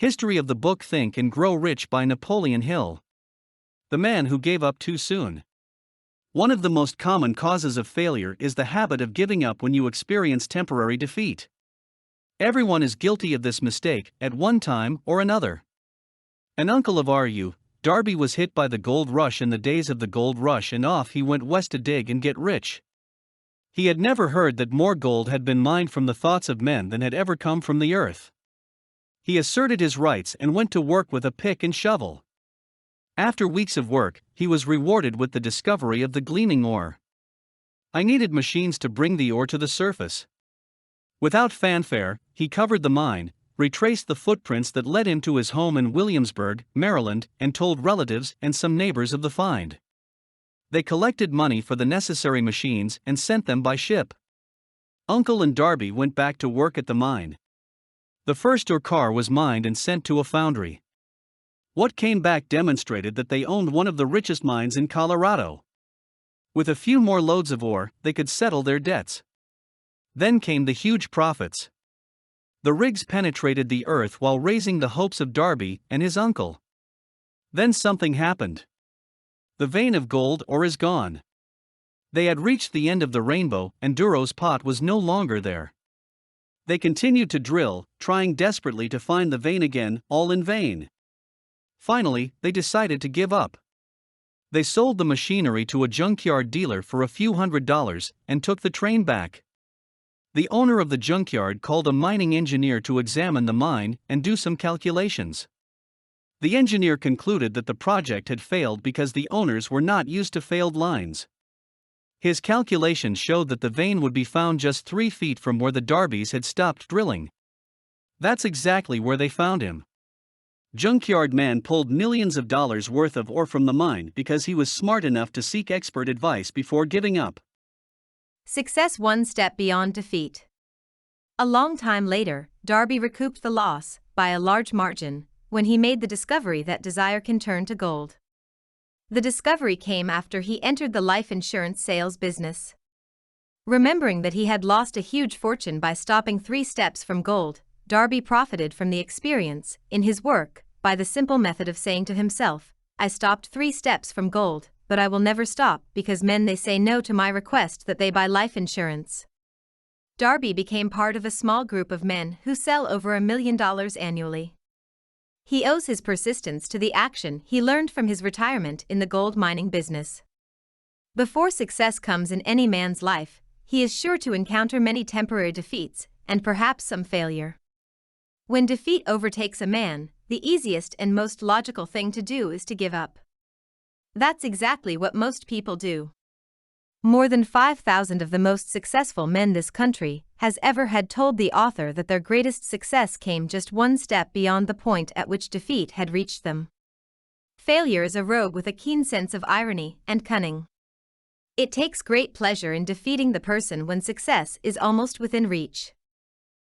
History of the book Think and Grow Rich by Napoleon Hill. The man who gave up too soon. One of the most common causes of failure is the habit of giving up when you experience temporary defeat. Everyone is guilty of this mistake at one time or another. An uncle of R.U., Darby, was hit by the gold rush in the days of the gold rush, and off he went west to dig and get rich. He had never heard that more gold had been mined from the thoughts of men than had ever come from the earth. He asserted his rights and went to work with a pick and shovel. After weeks of work, he was rewarded with the discovery of the gleaming ore. I needed machines to bring the ore to the surface. Without fanfare, he covered the mine, retraced the footprints that led him to his home in Williamsburg, Maryland, and told relatives and some neighbors of the find. They collected money for the necessary machines and sent them by ship. Uncle and Darby went back to work at the mine. The first ore car was mined and sent to a foundry. What came back demonstrated that they owned one of the richest mines in Colorado. With a few more loads of ore, they could settle their debts. Then came the huge profits. The rigs penetrated the earth while raising the hopes of Darby and his uncle. Then something happened. The vein of gold ore is gone. They had reached the end of the rainbow, and Duro's pot was no longer there. They continued to drill, trying desperately to find the vein again, all in vain. Finally, they decided to give up. They sold the machinery to a junkyard dealer for a few $100s and took the train back. The owner of the junkyard called a mining engineer to examine the mine and do some calculations. The engineer concluded that the project had failed because the owners were not used to failed lines. His calculations showed that the vein would be found just 3 feet from where the Darbys had stopped drilling. That's exactly where they found him. Junkyard Man pulled millions of dollars worth of ore from the mine because he was smart enough to seek expert advice before giving up. Success one step beyond defeat. A long time later, Darby recouped the loss, by a large margin, when he made the discovery that desire can turn to gold. The discovery came after he entered the life insurance sales business. Remembering that he had lost a huge fortune by stopping 3 steps from gold, Darby profited from the experience, in his work, by the simple method of saying to himself, "I stopped 3 steps from gold, but I will never stop because men they say no to my request that they buy life insurance." Darby became part of a small group of men who sell over $1 million annually. He owes his persistence to the action he learned from his retirement in the gold mining business. Before success comes in any man's life, he is sure to encounter many temporary defeats, and perhaps some failure. When defeat overtakes a man, the easiest and most logical thing to do is to give up. That's exactly what most people do. More than 5,000 of the most successful men this country has ever had told the author that their greatest success came just 1 step beyond the point at which defeat had reached them. Failure is a rogue with a keen sense of irony and cunning. It takes great pleasure in defeating the person when success is almost within reach.